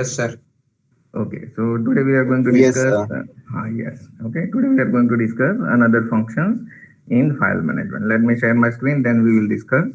Yes, sir. Okay, so today we are going to Yes, discuss, yes, okay, today we are going to discuss another functions in file management. Let me share my screen, then we will discuss.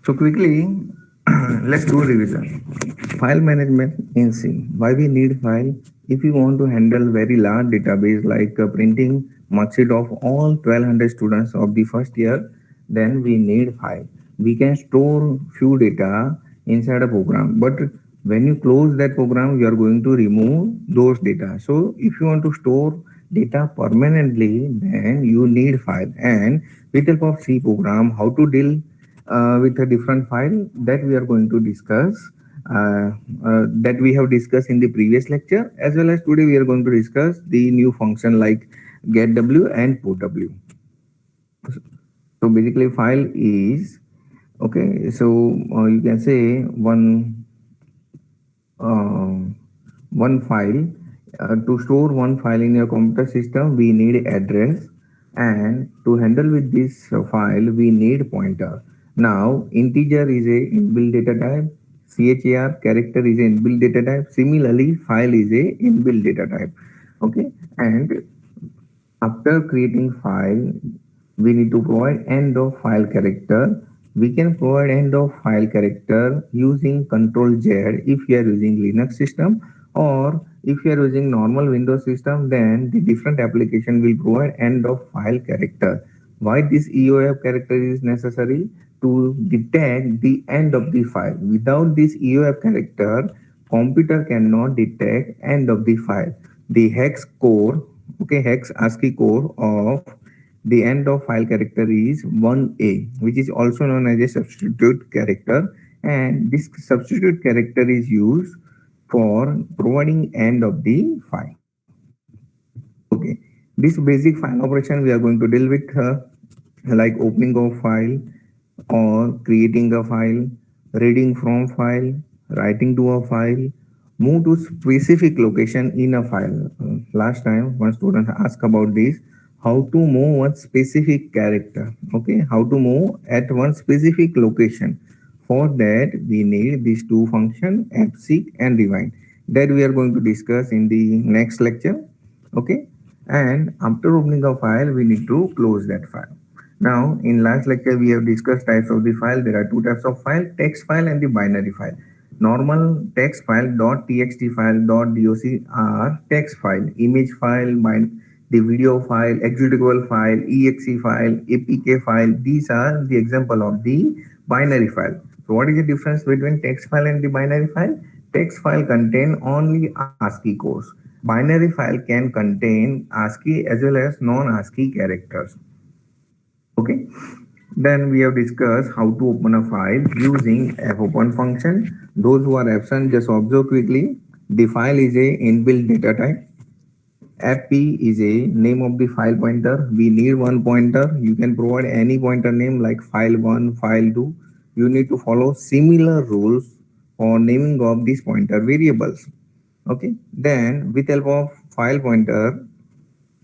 So quickly, let's do revision. File management in C. Why we need file? If you want to handle very large database like printing mark sheet of all 1200 students of the first year, then we need file. We can store few data inside a program, but when you close that program, you are going to remove those data. So if you want to store data permanently, then you need file. And with help of C program, how to deal with a different file that we are going to discuss, that we have discussed in the previous lecture, as well as today we are going to discuss the new function like getW and putW. So basically file is, okay, so you can say uh, one file. To store one file in your computer system, we need address, and to handle with this file, we need pointer. Now, integer is a inbuilt data type. Char character is a inbuilt data type. Similarly, file is a inbuilt data type. Okay, and after creating file, we need to provide end of file character. We can provide end of file character using Control Z if you are using Linux system, or if you are using normal Windows system, then the different application will provide end of file character. Why this EOF character is necessary? To detect the end of the file. Without this EOF character, computer cannot detect end of the file. The hex code, okay, hex ASCII code of the end of file character is 1A, which is also known as a substitute character, and this substitute character is used for providing end of the file. Okay, this basic file operation we are going to deal with, like opening of file or creating a file, reading from file, writing to a file, move to specific location in a file. Last time one student asked about this, how to move one specific character. Okay, how to move at one specific location. For that we need these two functions, appseek and rewind, that we are going to discuss in the next lecture. Okay, and after opening a file we need to close that file. Now, in last lecture, we have discussed types of the file. There are two types of file, text file and the binary file. Normal text file, .txt file, .doc are text file, image file, the video file, executable file, exe file, apk file. These are the example of the binary file. So what is the difference between text file and the binary file? Text file contain only ASCII codes. Binary file can contain ASCII as well as non-ASCII characters. Okay, then we have discussed how to open a file using fopen function. Those who are absent, just observe quickly. The file is a inbuilt data type. fp is a name of the file pointer. We need one pointer. You can provide any pointer name like file1, file2. You need to follow similar rules for naming of these pointer variables. Okay, then with help of file pointer,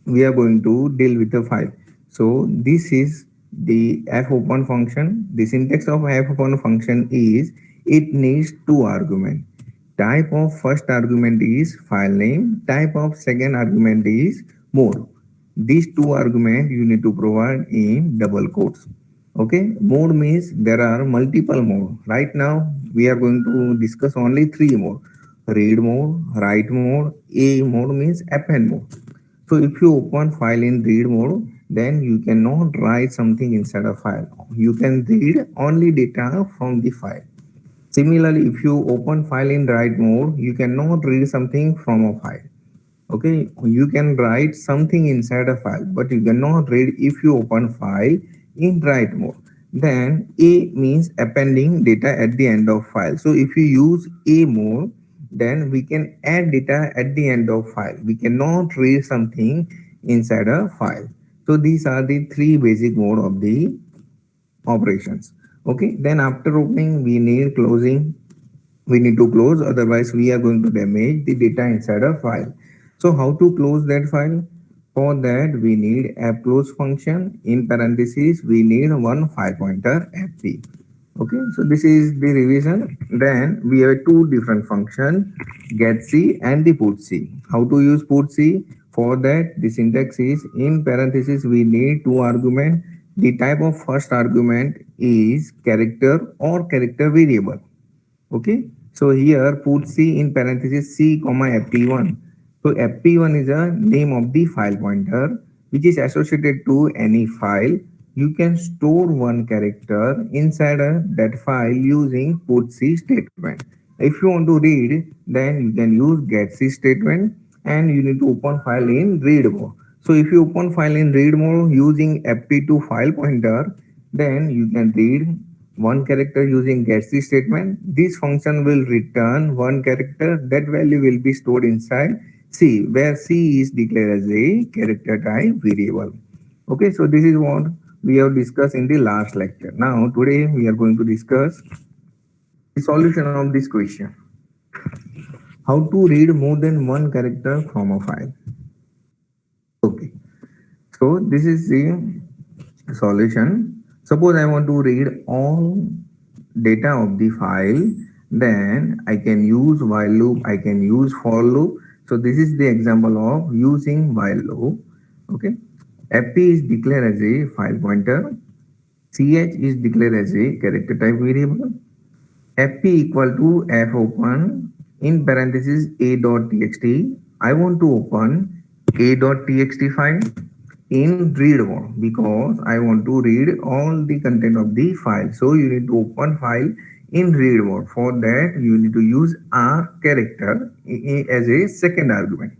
we are going to deal with the file. So this is the fopen function. The syntax of fopen function is it needs two arguments. Type of first argument is file name. Type of second argument is mode. These two arguments you need to provide in double quotes. Okay, mode means there are multiple mode. Right now we are going to discuss only three mode: read mode, write mode, a mode means append mode. So if you open file in read mode, then you cannot write something inside a file. You can read only data from the file. Similarly, if you open file in write mode, you cannot read something from a file. Okay, you can write something inside a file, but you cannot read if you open file in write mode. Then A means appending data at the end of file. So if you use A mode, then we can add data at the end of file. We cannot read something inside a file. So these are the three basic mode of the operations. Okay, then after opening, we need closing. We need to close, otherwise we are going to damage the data inside a file. So how to close that file? For that we need app close function. In parentheses we need one file pointer fp. Okay, so this is the revision. Then we have two different functions, getC and the putC. How to use putC? For that the syntax is, in parentheses we need two arguments. The type of first argument is character or character variable. Okay, so here put C in parenthesis C comma fp1. So fp1 is a name of the file pointer which is associated to any file. You can store one character inside that file using put C statement. If you want to read, then you can use get C statement, and you need to open file in read mode. So if you open file in read mode using fp2 file pointer, then you can read one character using getC statement. This function will return one character. That value will be stored inside C, where C is declared as a character type variable. Okay, so this is what we have discussed in the last lecture. Now today we are going to discuss the solution of this question: how to read more than one character from a file. Okay, so this is the solution. Suppose I want to read all data of the file, then I can use while loop, I can use for loop. So this is the example of using while loop. Okay, fp is declared as a file pointer, ch is declared as a character type variable, fp equal to f open in parenthesis a dot txt. I want to open a dot txt file in read mode because I want to read all the content of the file. So you need to open file in read mode. For that you need to use r character as a second argument.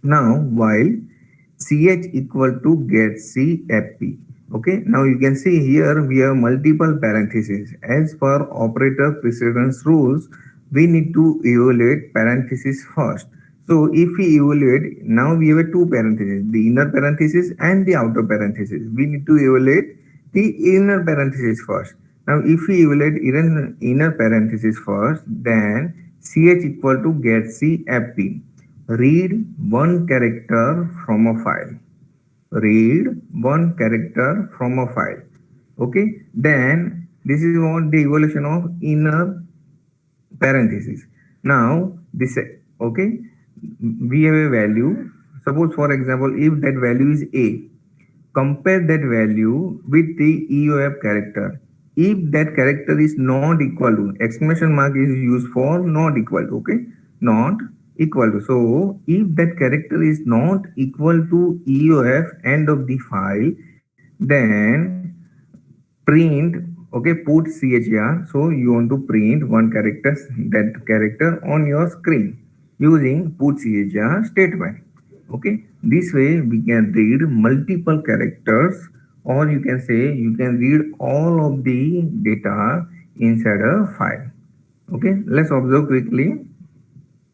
Now while ch equal to get c fp. Okay, now you can see here we have multiple parentheses. As per operator precedence rules, we need to evaluate parentheses first. So if we evaluate, now we have two parentheses, the inner parenthesis and the outer parenthesis. We need to evaluate the inner parenthesis first. Now if we evaluate inner parenthesis first, then ch equal to get c fp. Read one character from a file. Read one character from a file. Okay, then this is what the evaluation of inner parenthesis. Now this, okay, we have a value. Suppose for example, if that value is a, compare that value with the EOF character. If that character is not equal to, exclamation mark is used for not equal to, okay, not equal to. So if that character is not equal to EOF end of the file, then print, okay, put chr. So you want to print one character, that character on your screen using put chr statement. Okay, this way we can read multiple characters, or you can say you can read all of the data inside a file. Okay, let's observe quickly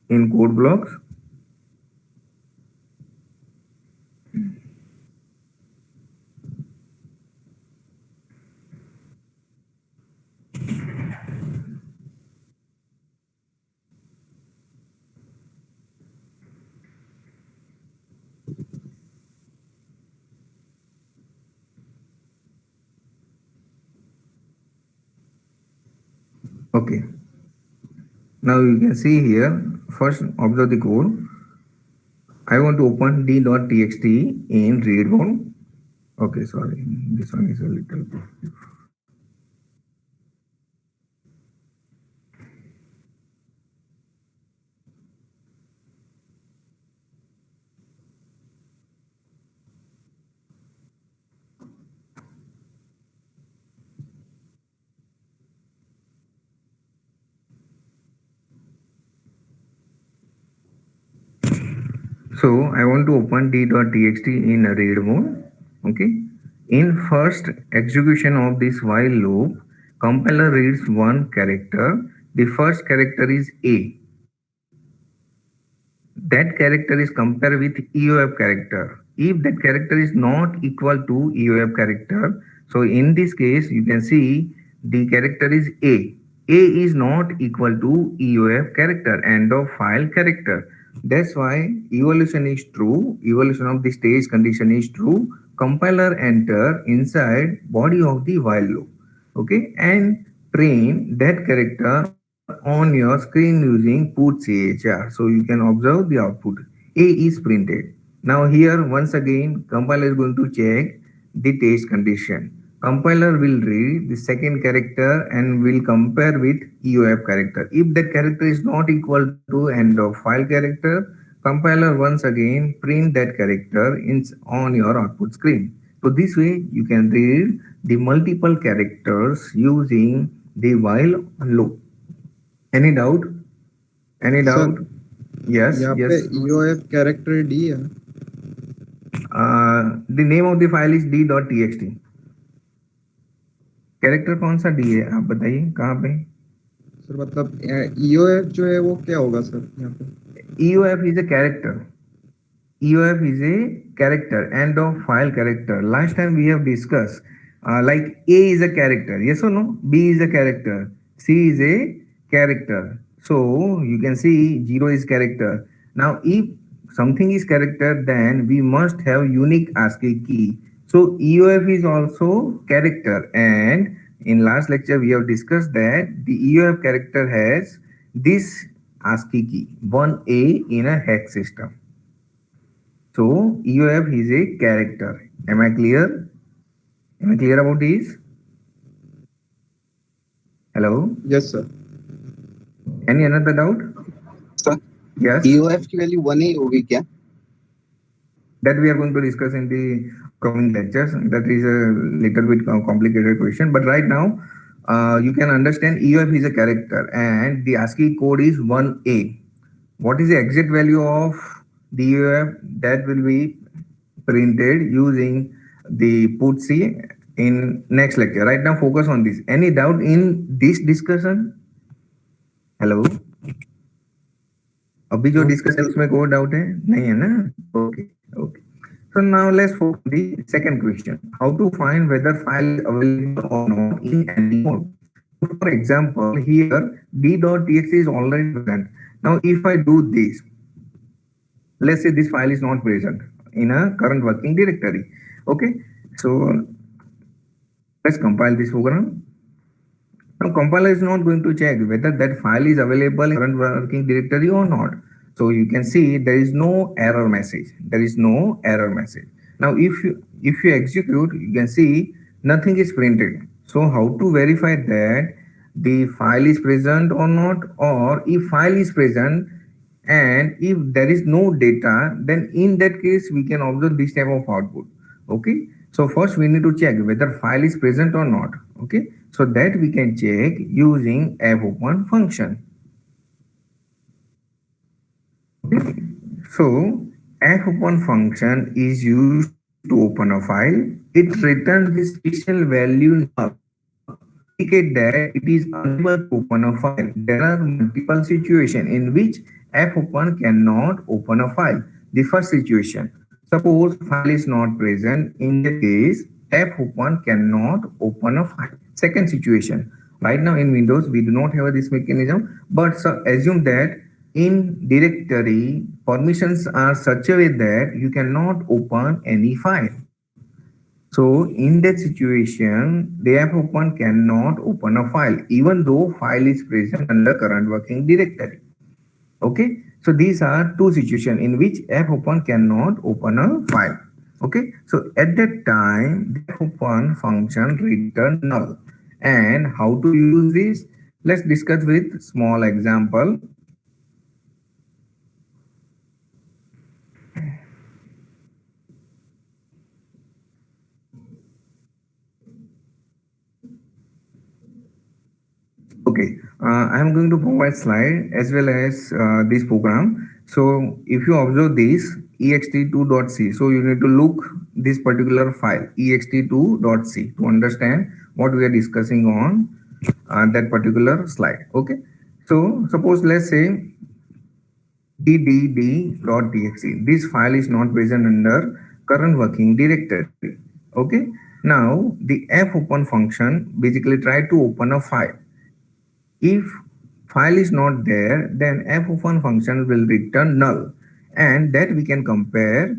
in code blocks. Okay, now you can see here, first observe the code. I want to open d.txt in read mode. Okay, sorry, this one is a little. So I want to open d.txt in a read mode. Okay. In first execution of this while loop, compiler reads one character. The first character is A. That character is compared with EOF character. If that character is not equal to EOF character, so in this case you can see the character is A. A is not equal to EOF character, end of file character. That's why evolution is true. Evolution of the stage condition is true. Compiler enter inside body of the while loop. Okay, and print that character on your screen using putchr. So you can observe the output. A is printed. Now here once again compiler is going to check the test condition. Compiler will read the second character and will compare with EOF character. If that character is not equal to end of file character, compiler once again print that character on your output screen. So this way you can read the multiple characters using the while loop. Any doubt? Any sir doubt? Yes, यहाँ पे yes. EOF character D है। The name of the file is d.txt. Character कौन सा D है आप बताइए कहाँ पे? सर मतलब EOF जो है वो क्या होगा सर यहाँ पे? EOF is a character. EOF is a character, end of file character. Last time we have discussed like A is a character, yes or no? B is a character, C is a character. So you can see 0 is character. Now if something is character, then we must have unique ASCII key. So EOF is also character, and in last lecture we have discussed that the EOF character has this ASCII key 1A in a hex system. So EOF is a character. Am I clear? Am I clear about this? Hello? Yes sir. Any another doubt? Sir Yes. EOF की value 1 ही होगी क्या? That we are going to discuss in the coming lectures. That is a little bit complicated question. But right now, you can understand EOF is a character and the ASCII code is 1A. What is the exact value of the EOF? That will be printed using the putc in next lecture. Right now, focus on this. Any doubt in this discussion? Hello? अभी जो discussion उसमें कोई doubt है नहीं है ना? Okay okay. So now let's focus on the second question. How to find whether file is available or not in any mode. So for example, here d.txt is already present. Now if I do this, let's say this file is not present in a current working directory. Okay, so let's compile this program. Now compiler is not going to check whether that file is available in current working directory or not. So you can see there is no error message. There is no error message. Now if you execute, you can see nothing is printed. So how to verify that the file is present or not, or if file is present and if there is no data, then in that case we can observe this type of output. Okay, so first we need to check whether file is present or not. Okay, so that we can check using fopen function. Okay, so fopen function is used to open a file. It returns the special value null, indicate that it is unable to open a file. There are multiple situations in which fopen cannot open a file. The first situation, suppose file is not present. In that case, fopen cannot open a file. Second situation, right now in Windows we do not have this mechanism, but so assume that in directory permissions are such a way that you cannot open any file. So in that situation, the fopen cannot open a file even though file is present under current working directory. Okay, so these are two situations in which fopen cannot open a file. Okay, so at that time the fopen function return null. And how to use this? Let's discuss with small example. Okay, I am going to provide slide as well as this program. So if you observe this ext2.c, so you need to look this particular file ext2.c to understand what we are discussing on that particular slide. Okay. So suppose let's say ddd.txt. This file is not present under current working directory. Okay. Now the fopen function basically try to open a file. If file is not there, then fopen function will return null, and that we can compare.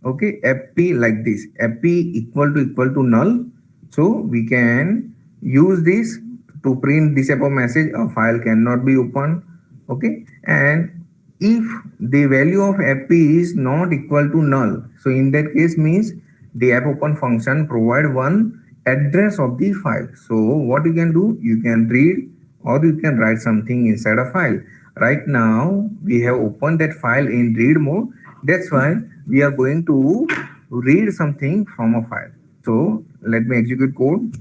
Okay, fp like this, fp equal to null. So we can use this to print this type of message. A file cannot be opened. Okay, and if the value of fp is not equal to null, so in that case means the fopen function provide one address of the file. So what you can do, you can read or you can write something inside a file. Right now we have opened that file in read mode. That's why we are going to read something from a file. So let me execute code.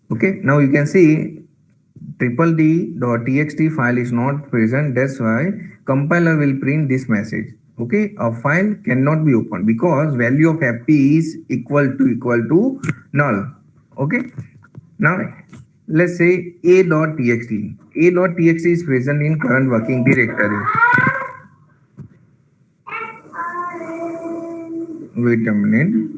Okay, now you can see triple d.txt file is not present. That's why compiler will print this message. Okay, a file cannot be opened because value of fp is equal to null. Okay, now let's say a.txt. A.txt is present in current working directory. Wait a minute.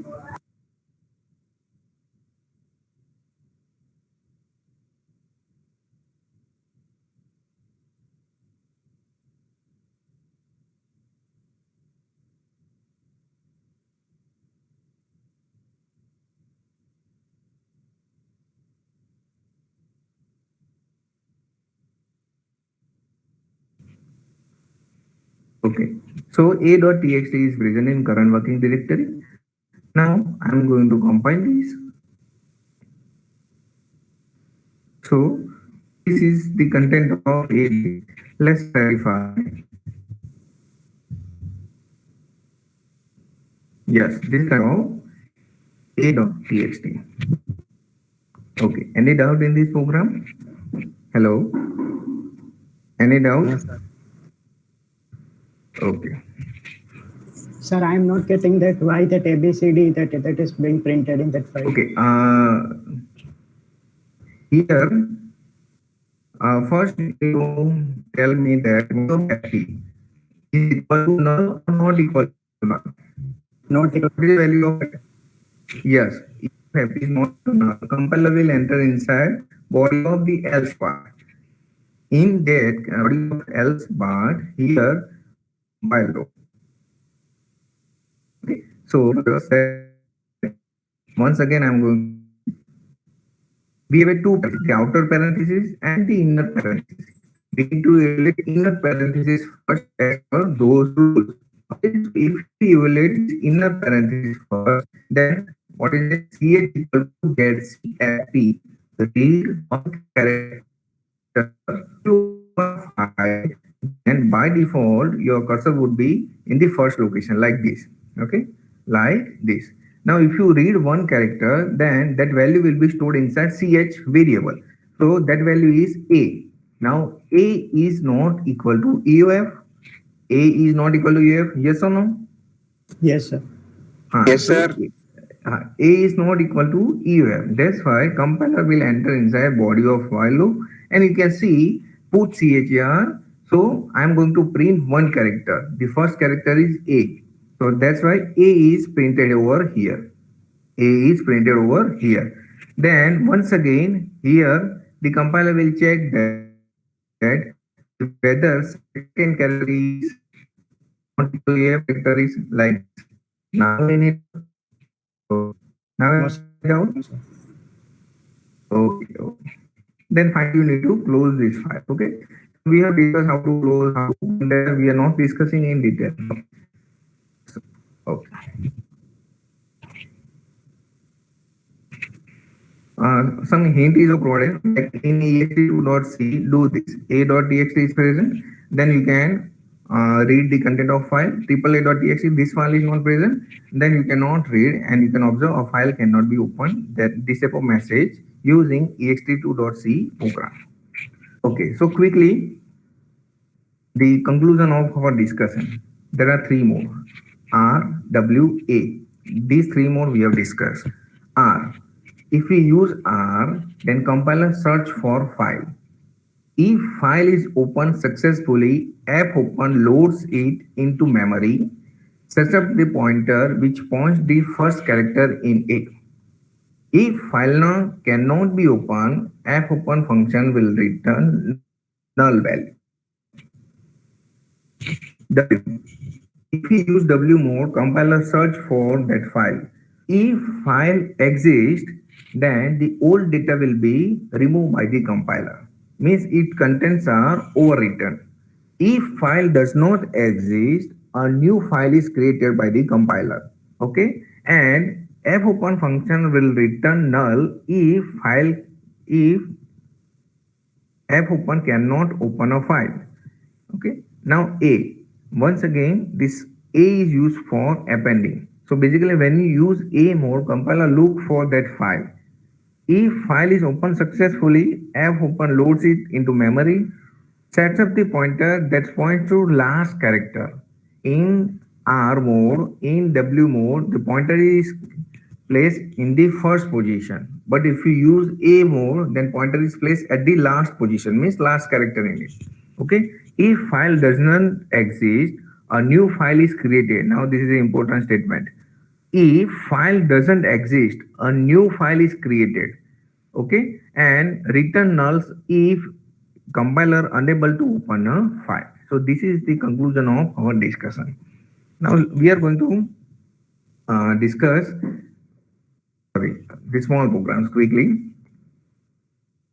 Okay, so a.txt is present in current working directory. Now I'm going to compile this. So this is the content of a. Let's verify. Yes, this is of a.txt. Okay, any doubt in this program? Hello? Any doubt? Yes, sir. Okay. Sir, I am not getting that why that ABCD that is being printed in that file. Okay. Here, first you tell me that happy is equal to null or not equal to null. Not equal. What is the value of it? Yes, if happy is not to null, compiler will enter inside body of the else part. In that body of else part, here while loop. Okay, so once again I'm going. We have two, the outer parenthesis and the inner parenthesis. We need to evaluate inner parenthesis first as per those rules. Okay, so if we evaluate inner parenthesis first, then what is it? CH equal to ZCFP. Read one character to a file, and by default your cursor would be in the first location like this. Okay, like this. Now if you read one character, then that value will be stored inside ch variable. So that value is a. Now a is not equal to eof. A is not equal to eof. Yes or no? Yes, sir. Yes, So sir. a is not equal to eof. That's why compiler will enter inside body of while loop, and you can see put chr. So I'm going to print one character. The first character is a. So that's why a is printed over here. A is printed over here. Then once again here the compiler will check that whether second character is not equal to a character is like this. Now in it. So now it's down. Okay, okay. Then finally you need to close this file. Okay. We have discussed how to close, how to, and then we are not discussing in detail. So, okay. Some hint is provided, like in ext2.c, do this. A.txt is present, then you can read the content of file AAA.txt. This file is not present, then you cannot read, and you can observe a file cannot be opened. That this type of message using ext2.c program. Okay, so quickly the conclusion of our discussion. There are three more: R, W, A. These three more we have discussed. R. If we use R, then compiler search for file. If file is opened successfully, fopen loads it into memory, sets up the pointer which points the first character in it. If file cannot be opened, fopen function will return null value. W. If we use W mode, compiler search for that file. If file exists, then the old data will be removed by the compiler. Means its contents are overwritten. If file does not exist, a new file is created by the compiler. Okay, and fopen function will return null if fopen cannot open a file. Okay, now A. Once again, this A is used for appending. So basically, when you use A mode, compiler look for that file. If file is opened successfully, fopen loads it into memory, sets up the pointer that points to last character. In R mode, in W mode, the pointer is placed in the first position. But if you use A mode, then pointer is placed at the last position, means last character in it. Okay. If file does not exist, a new file is created. Now this is an important statement. If file doesn't exist, a new file is created. Okay, and return nulls if compiler unable to open a file. So this is the conclusion of our discussion. Now we are going to discuss the small programs quickly.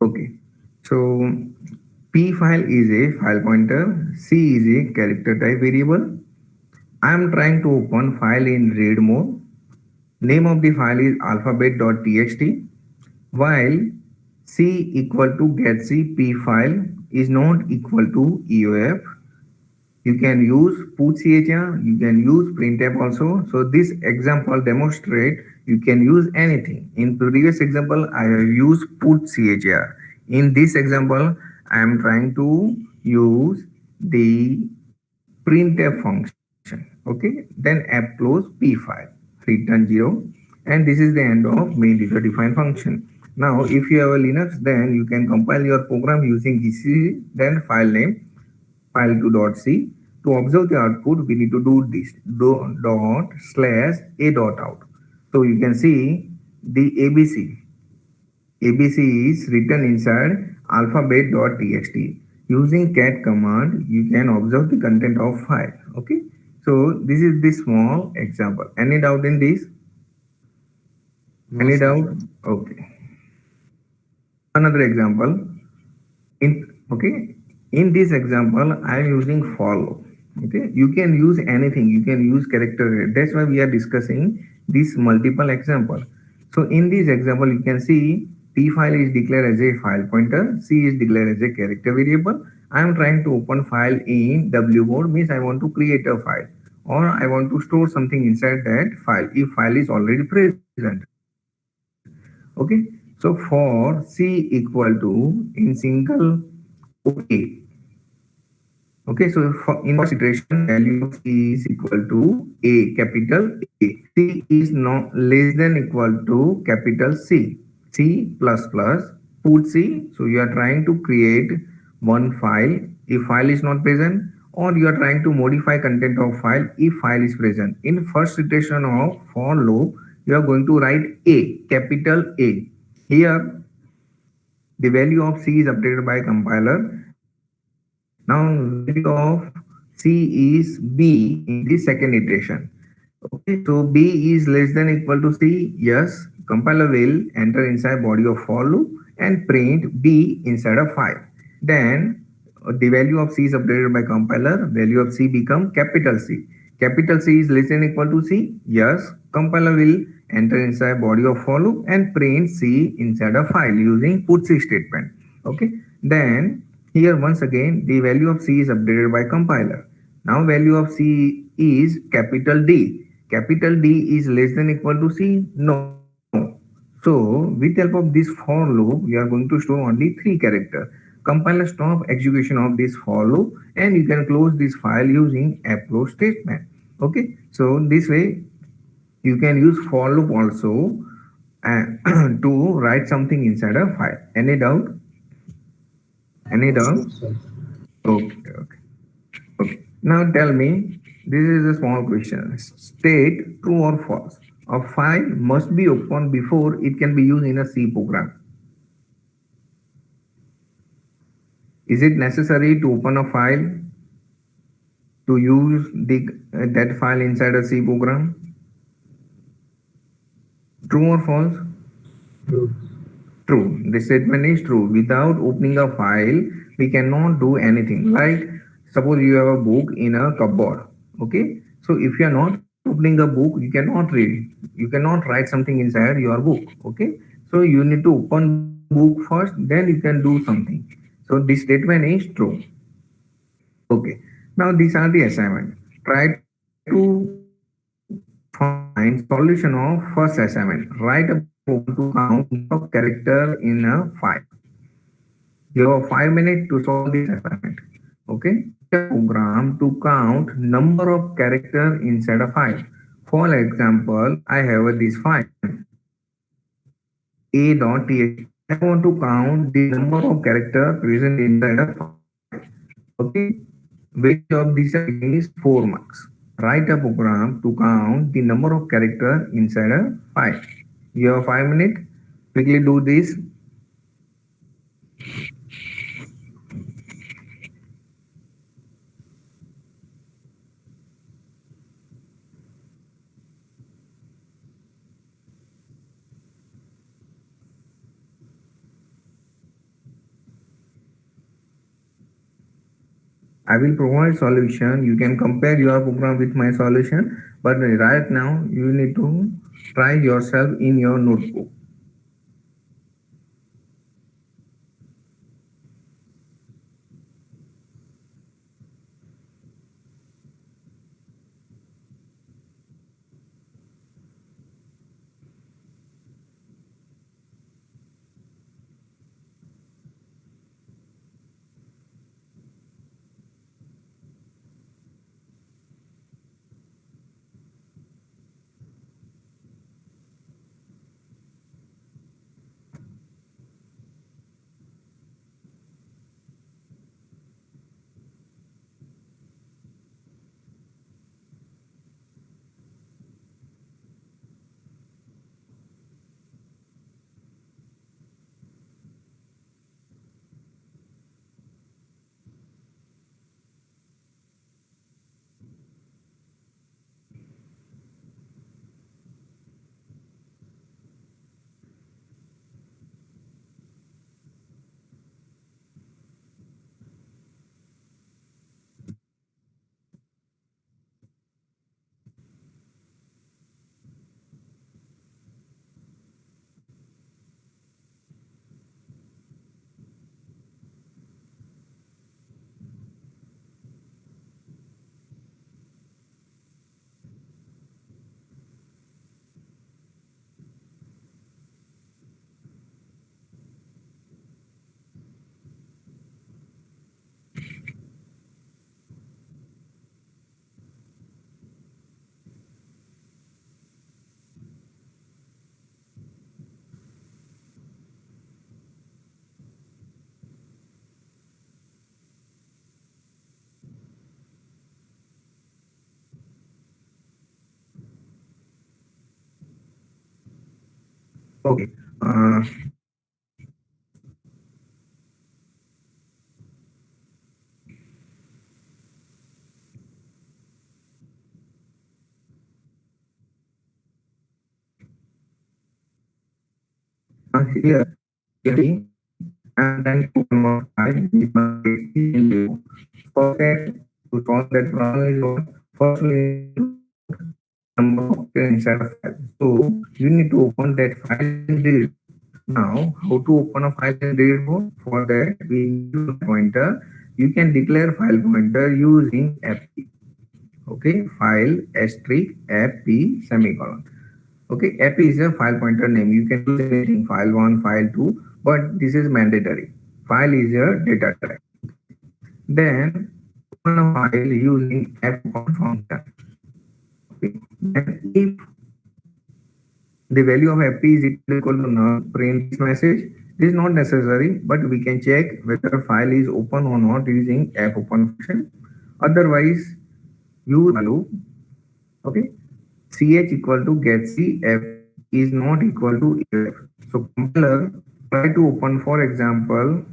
Okay, so P file is a file pointer, C is a character type variable. I am trying to open file in read mode. Name of the file is alphabet.txt. While C equal to getC, P file is not equal to EOF. You can use putchr, you can use printf also. So this example demonstrate you can use anything. In previous example, I have used putchr. In this example, I am trying to use the printf function. Okay, then app close P file, return 0, and this is the end of main user defined function. Now, if you have a Linux, then you can compile your program using GCC, then file name file2.c. To observe the output, we need to do this ./a.out. So you can see the ABC. ABC is written inside alphabet.txt. Using cat command, you can observe the content of file. Okay. So this is the small example. Any doubt in this? Any doubt? Okay. Another example. In this example, I am using for loop. Okay, you can use anything. You can use character. That's why we are discussing this multiple example. So in this example, you can see P file is declared as a file pointer. C is declared as a character variable. I am trying to open file in W mode, means I want to create a file or I want to store something inside that file if file is already present. Okay, so for C equal to in single A. Okay, so for in first iteration, value of C is equal to A, capital A. C is not less than equal to capital C. C plus plus, put C. So you are trying to create one file if file is not present, or you are trying to modify content of file if file is present. In first iteration of for loop, you are going to write A, capital A. Here, the value of C is updated by compiler. Now, value of C is B in the second iteration. Okay, so B is less than equal to C. Yes, compiler will enter inside body of for loop and print B inside a file. Then the value of C is updated by compiler. Value of C become capital C. Capital C is less than equal to C. Yes, compiler will enter inside body of for loop and print C inside a file using put C statement. Okay, then here once again the value of C is updated by compiler. Now value of C is capital D. Capital D is less than equal to C? No. So with help of this for loop, we are going to store only three characters. Compile a stop execution of this for loop and you can close this file using approach statement. Okay, so this way you can use for loop also to write something inside a file. Any doubt? Any doubt? Okay, okay. Okay. Now tell me, this is a small question. State true or false. A file must be opened before it can be used in a C program. Is it necessary to open a file to use that file inside a C program? True or false? True. The statement is true. Without opening a file, we cannot do anything. Like suppose you have a book in a cupboard. Okay. So if you are not opening a book, you cannot read. You cannot write something inside your book. Okay. So you need to open book first, then you can do something. So this statement is true. Okay. Now these are the assignment. Try to find solution of first assignment. Write a program to count number of character in a file. You have 5 minutes to solve this assignment. Okay. A program to count number of character inside a file. For example, I have this file a.txt. I want to count the number of character present inside a file. Okay. Weight of this is 4 marks. Write a program to count the number of character inside a file. You have 5 minutes. Quickly do this. I will provide solution. You can compare your program with my solution, but right now you need to try yourself in your notebook. Okay. Here, clearly, I'm trying to convert file with my into. For that, to solve that problem is what? First, we need to number of inside a file. So you need to open that file and read. Now, how to open a file and read mode? For that, we use pointer. You can declare file pointer using fp. Okay, file asterisk app semicolon. Okay, app is a file pointer name. You can use anything, file 1, file 2, but this is mandatory. File is a data type. Then open a file using app open function. Okay. Then if the value of app is equal to null, print this message. This is not necessary, but we can check whether file is open or not using app open function. Otherwise, use value. Okay, ch equal to get c f is not equal to ef. So compiler try to open, for example,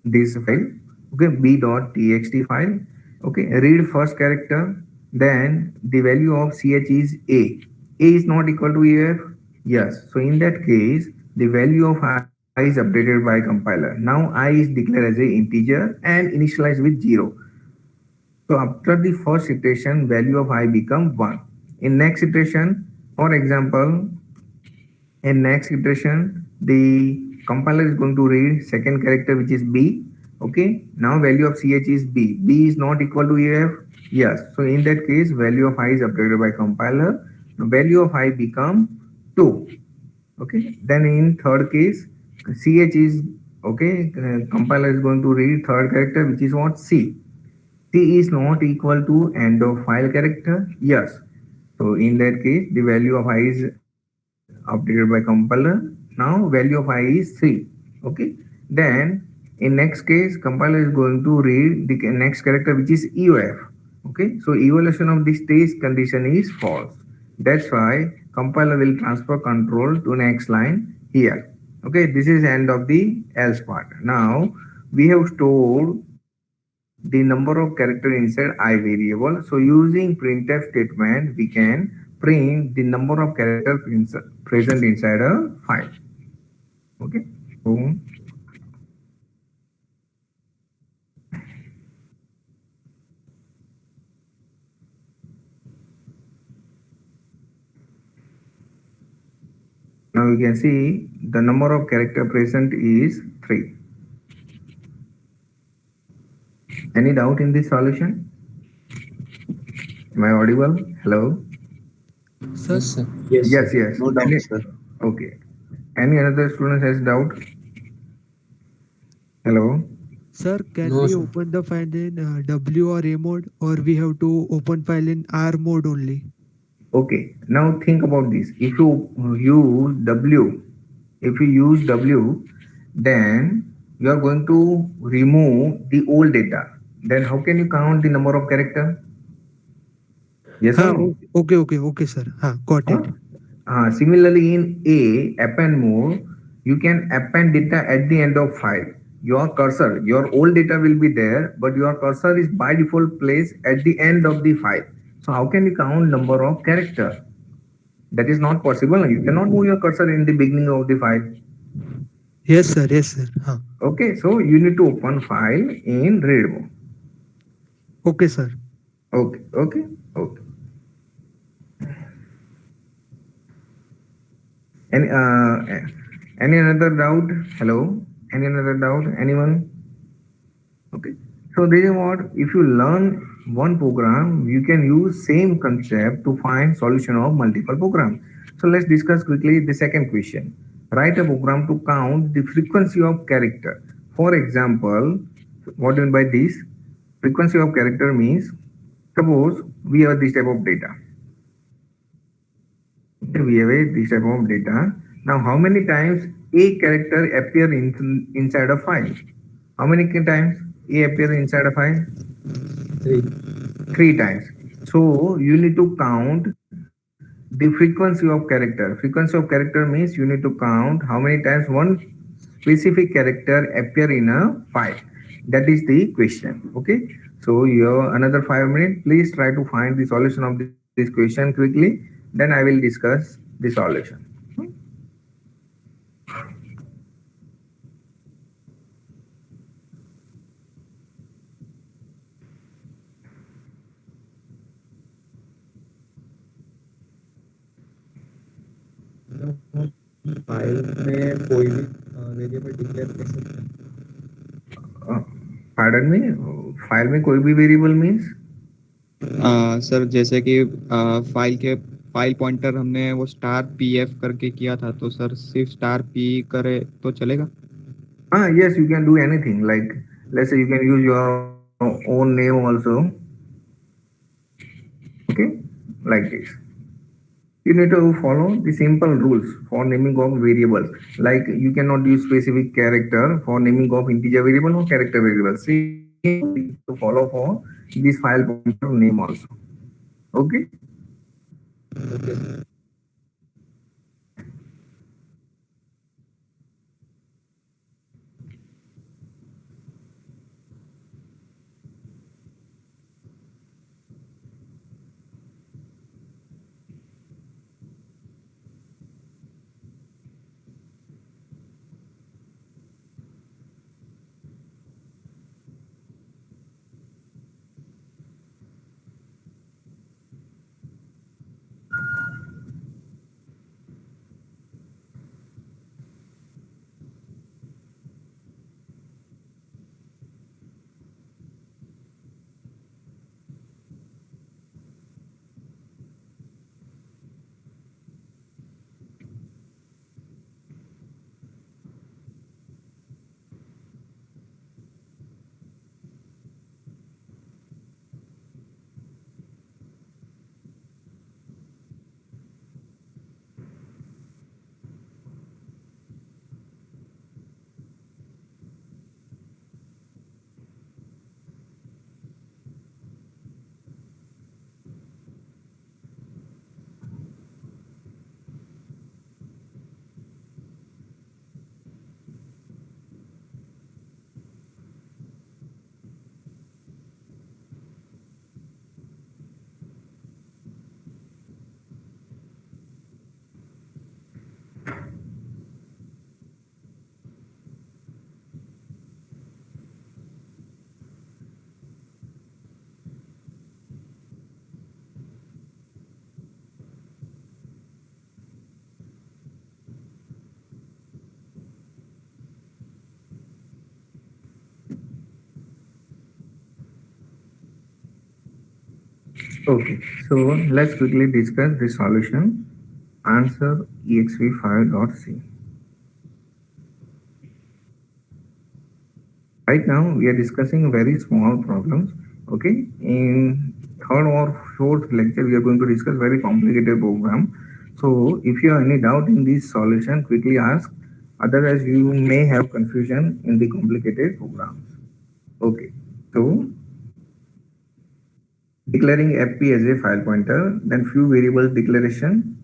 this file. Okay, b.txt file. Okay, read first character, then the value of ch is a. A is not equal to ef. Yes, so in that case the value of I is updated by compiler. Now I is declared as a integer and initialized with 0. So after the first iteration, value of I become 1. In next iteration, for example, in next iteration, the compiler is going to read second character, which is B. Okay, now value of ch is B. B is not equal to ef. Yes, so in that case, value of I is updated by compiler. The value of I become 2. Okay, then in third case, ch is okay. Compiler is going to read third character, which is what, C. C is not equal to end of file character. Yes, so in that case, the value of I is updated by compiler. Now value of I is 3. Okay, then in next case, compiler is going to read the next character, which is EOF. Okay, so evaluation of this stage condition is false. That's why compiler will transfer control to next line here. Okay, this is end of the else part. Now we have stored the number of character inside I variable. So using printf statement, we can print the number of characters present inside a file. Okay. So now you can see the number of character present is 3. Any doubt in this solution? Am I audible? Hello? Sir, Yes, sir. Yes, yes. No doubt, sir. Okay. Any another student has doubt? Hello? sir, can No, we sir. open the file in W or A mode, or we have to open file in R mode only? Okay. Now think about this. If you use W, then you are going to remove the old data. Then how can you count the number of character? Yes or no? Okay, sir. Got it. Similarly, in A append mode, you can append data at the end of file. Your cursor, your old data will be there, but your cursor is by default placed at the end of the file. So how can you count number of character? That is not possible. You cannot move your cursor in the beginning of the file. Yes, sir. Yes, sir. Okay, so you need to open file in read mode. Okay, sir. Okay. Any any another doubt? Hello? Any another doubt? Anyone? Okay. So this is what, if you learn one program, you can use same concept to find solution of multiple programs. So let's discuss quickly the second question. Write a program to count the frequency of character. For example, what do you mean by this? Frequency of character means, suppose we have this type of data. Okay, we have this type of data. Now, how many times a character appear inside a file? How many times a appear inside a file? 3. 3 times. So you need to count the frequency of character. Frequency of character means you need to count how many times one specific character appear in a file. That is the question. Okay. So you have another 5 minutes. Please try to find the solution of this question quickly. Then I will discuss the solution. File में कोई भी variable declare कर सकते हैं। Pardon me, file में कोई भी variable means? Sir जैसे कि फाइल पॉइंटर हमने वो स्टार पी एफ करके किया था, तो सर सिर्फ स्टार पी करे तो चलेगा? Yes, you can do anything. Like, let's say you can use your own name also. Okay, like this. You need to follow the simple rules for naming of variables. Like, you cannot use specific character for naming of integer variable or character variable. See, to follow for this file pointer name also. Okay. Okay, so let's quickly discuss the solution. Answer exv5.c. Right now, we are discussing very small problems. Okay, in third or fourth lecture, we are going to discuss very complicated program. So, if you have any doubt in this solution, quickly ask. Otherwise, you may have confusion in the complicated programs. Okay, so declaring fp as a file pointer, then few variables declaration.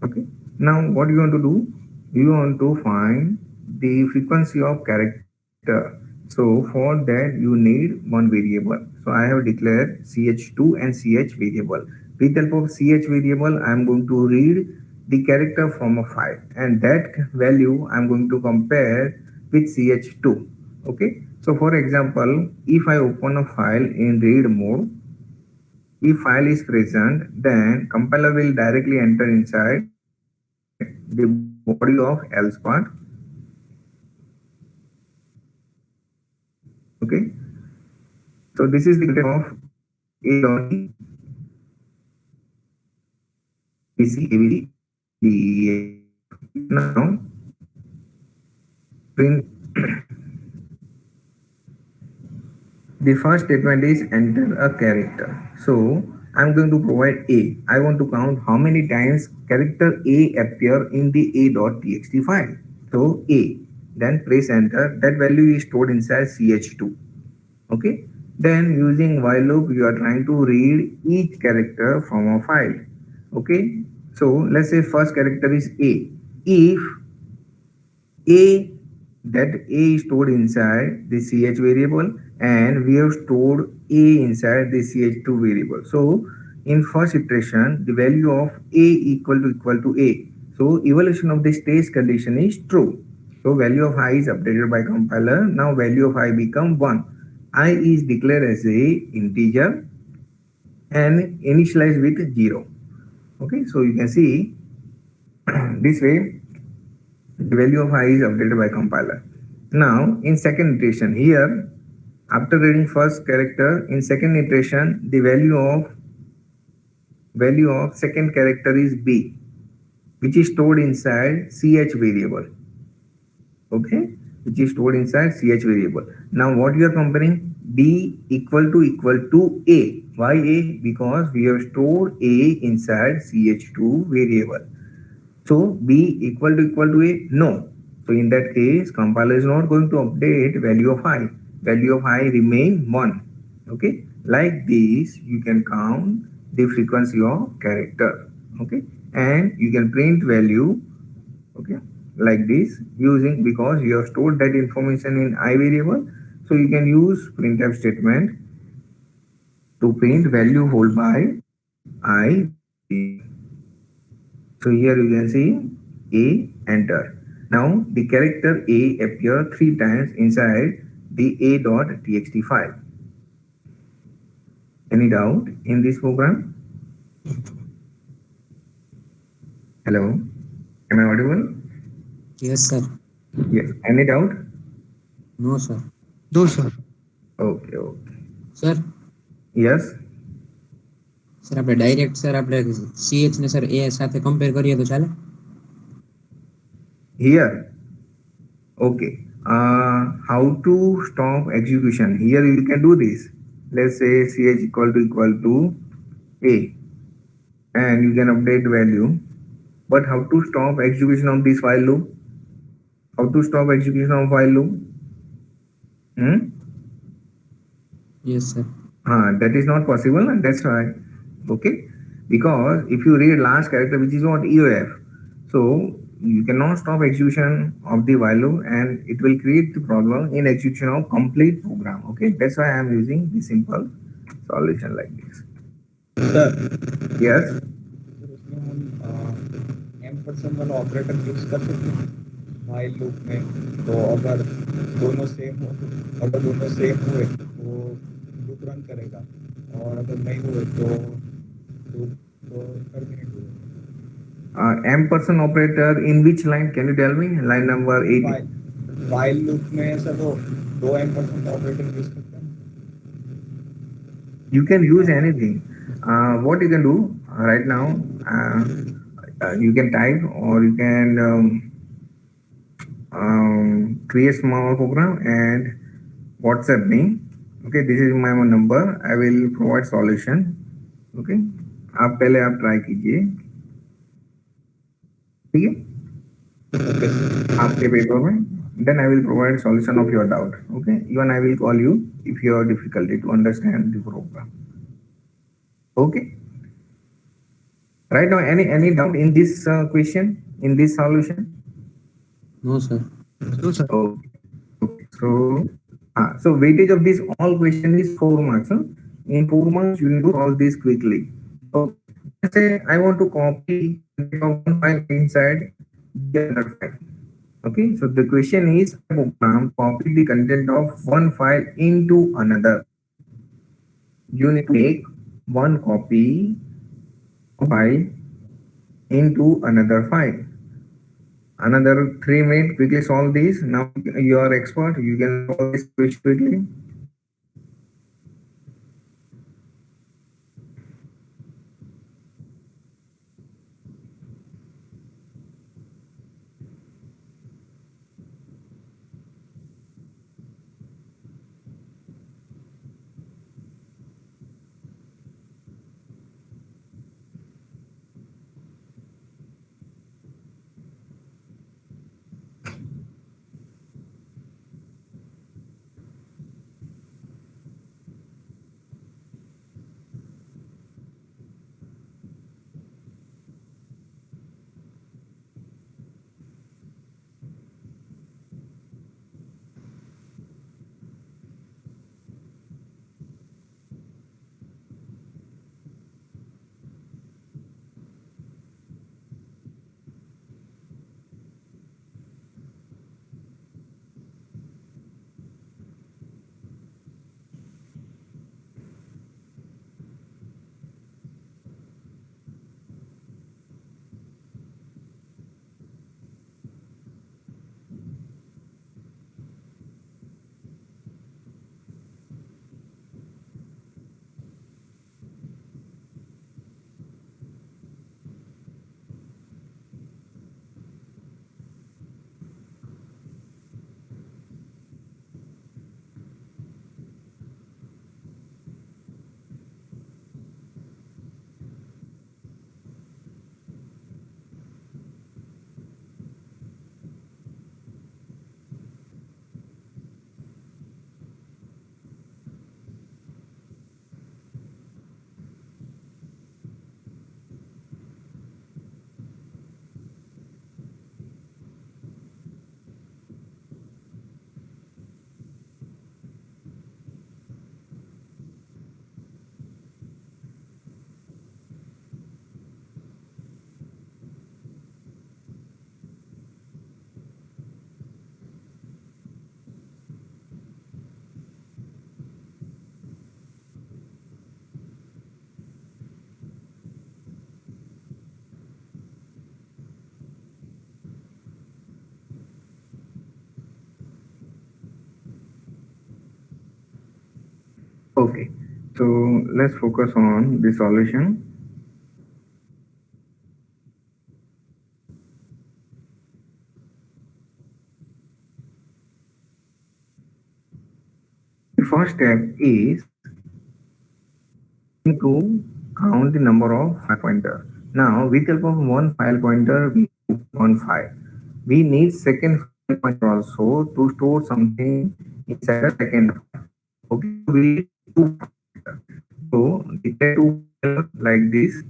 Okay, now what you want to do? You want to find the frequency of character. So for that you need one variable. So I have declared ch2 and ch variable. With the help of ch variable, I am going to read the character from a file, and that value I am going to compare with ch2. Okay. So for example, if I open a file in read mode, if file is present, then compiler will directly enter inside the body of else part. Okay, so this is the content of a.e bc abc d. Now print. The first statement is enter a character. So I'm going to provide a. I want to count how many times character a appear in the a.txt file. So a. Then press enter. That value is stored inside ch2. Okay. Then using while loop, you are trying to read each character from a file. Okay. So let's say first character is a. If a, that a is stored inside the ch variable, and we have stored a inside the ch2 variable. So in first iteration, the value of a equal to a. So evaluation of the stage condition is true. So value of I is updated by compiler. Now value of I become 1. I is declared as a integer and initialized with 0. Okay, so you can see this way the value of I is updated by compiler. Now in second iteration, here after reading first character, in second iteration the value of value of second character is B, which is stored inside ch variable. Okay, which is stored inside ch variable. Now what you are comparing? B equal to A. Why A? Because we have stored A inside ch2 variable. So B equal to A? No. So in that case, compiler is not going to update value of I. Value of I remain 1. Okay. Like this, you can count the frequency of character. Okay. And you can print value. Okay. Like this using, because you have stored that information in I variable. So you can use printf statement to print value hold by I. So here you can see A enter. Now the character A appear 3 times inside the a.txt file. Any doubt in this program? Hello, am I audible? Yes, sir. Yes. Any doubt? No, sir. No, sir. Okay, okay. Sir Yes. Sir આપણે direct sir આપણે CH ને sir એ સાથે compare કરીએ તો ચાલે? Here. Okay. How to stop execution? Here you can do this. Let's say ch equal to A, and you can update value. But how to stop execution of this while loop? How to stop execution of while loop? Yes, sir. That is not possible, and that's why. Okay, because if you read last character, which is what EOF, so you cannot stop execution of the while loop, and it will create the problem in execution of complete program. Okay, that's why I am using the simple solution like this. Sir Yes. उसमें हम M% वाला operator use कर सकते हैं while loop में। तो अगर दोनों सेम हुए तो लूप रन करेगा, और अगर नहीं हुए तो लूप टर्मिनेट हो जाएगा। M% operator in which line? Can you tell me? Line number 8. while loop में सर वो 2 M% ऑपरेटर यूज करते हैं। You can use anything. What you can do right now, you can type, or you can create small program and WhatsApp me. Okay, this is my number. I will provide solution. Okay, आप पहले आप try कीजिए, ठीक है, आपके paper में. Then I will provide solution of your doubt. Okay, even I will call you if you have difficulty to understand the program. Okay. Right now, any doubt in this question, in this solution? No, sir. No, sir. Okay. Okay. So weightage of this all question is 4 marks. Huh? In 4 marks, you will do all this quickly. So let's say I want to copy one file inside the other file. Okay. So the question is, program copy the content of one file into another. You need to make one copy file into another file. Another 3 minutes, quickly solve this. Now you are expert, you can solve this quickly. Okay, so let's focus on the solution. The first step is to count the number of file pointer. Now, with help of one file pointer, we open one file. We need second file pointer also to store something inside a second file. Okay, so we need two pointer. So declare two pointer like this.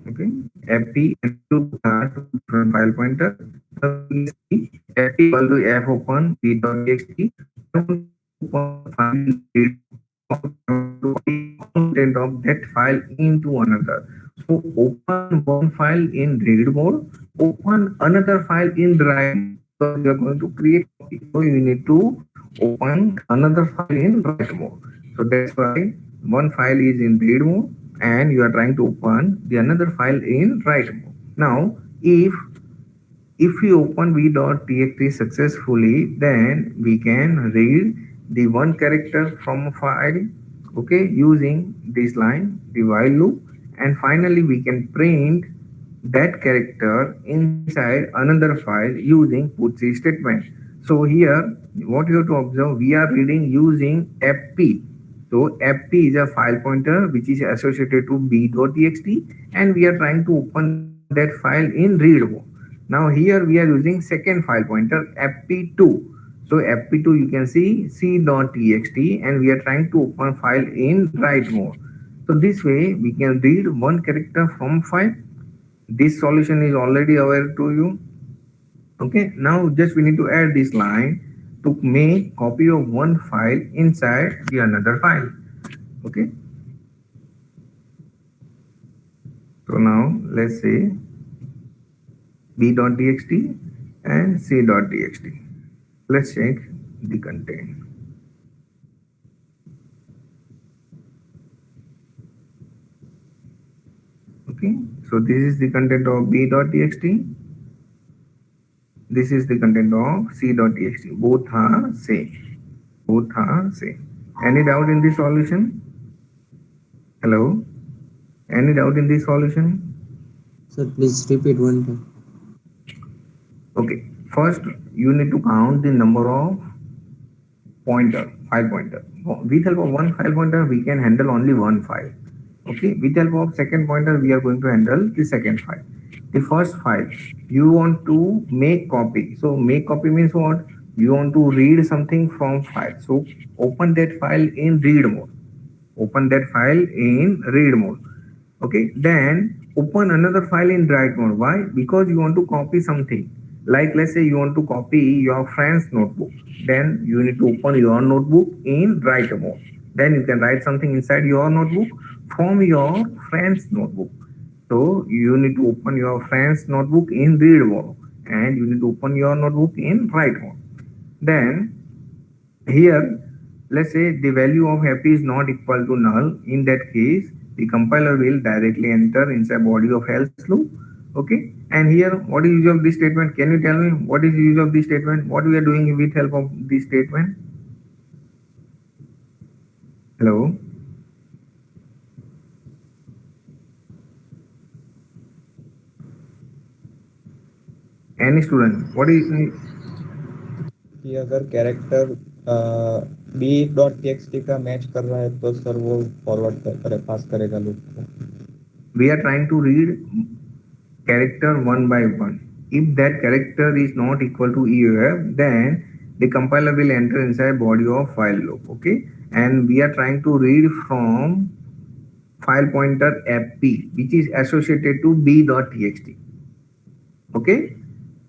Okay, fp and two are two different file pointer. So we see fp equal to f open p.txt. Open file read content of that file into another. So open one file in read mode, open another file in write mode. So you are going to create copy. So you need to open another file in write mode. So that's why one file is in read mode and you are trying to open the another file in write mode. Now if we open v.txt successfully, then we can read the one character from a file, okay, using this line, the while loop, and finally we can print that character inside another file using putsy statement. So here, what you have to observe, we are reading using fp. So fp is a file pointer which is associated to b.txt, and we are trying to open that file in read mode. Now here we are using second file pointer fp2. So fp2 you can see c.txt, and we are trying to open file in write mode. So this way we can read one character from file. This solution is already aware to you. Okay, now just we need to add this line to make copy of one file inside the another file. Okay. So now let's say b.txt and c.txt. Let's check the content. Okay, so this is the content of b.txt. This is the content of c.txt. Both are same. Both are same. Any doubt in this solution? Hello? Any doubt in this solution? Sir, please repeat one time. Okay, first you need to count the number of file pointer. With help of one file pointer, we can handle only one file. Okay, with help of second pointer, we are going to handle the second file. The first file, you want to make copy. So make copy means what? You want to read something from file. So open that file in read mode. Open that file in read mode. Okay, then open another file in write mode. Why? Because you want to copy something. Like let's say you want to copy your friend's notebook, then you need to open your notebook in write mode. Then you can write something inside your notebook from your friend's notebook. So you need to open your friend's notebook in read mode, and you need to open your notebook in write mode. Then here, let's say the value of happy is not equal to null. In that case, the compiler will directly enter inside body of else loop. Okay, and here what is use of this statement? Can you tell me what is use of this statement? What we are doing with help of this statement? Hello? Any student? What is कि अगर character b.txt का match कर रहा है तो sir वो forward करे पास करेगा लूप को. we are trying to read character one by one. If that character is not equal to EOF, then the compiler will enter inside body of file loop. Okay, and we are trying to read from file pointer fp, which is associated to b.txt. Okay,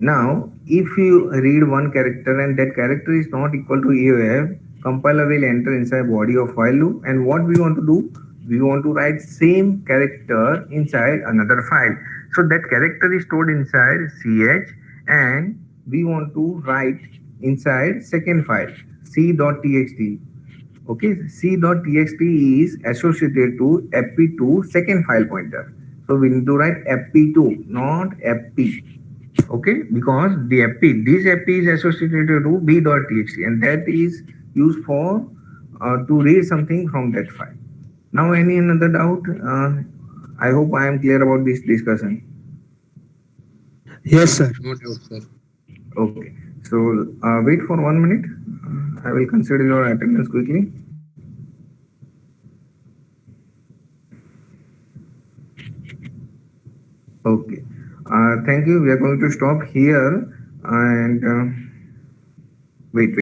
now if you read one character and that character is not equal to EOF, compiler will enter inside body of file loop, and what we want to do, we want to write same character inside another file. So that character is stored inside ch, and we want to write inside second file c.txt. Okay, c.txt is associated to fp2 second file pointer. So we need to write fp2, not fp. Okay, because this fp is associated to b.txt, and that is used for to read something from that file. Now, any another doubt? I hope I am clear about this discussion. Yes, sir. No doubt sir. Okay. So wait for 1 minute. I will consider your attendance quickly. Okay. Thank you. We are going to stop here and wait.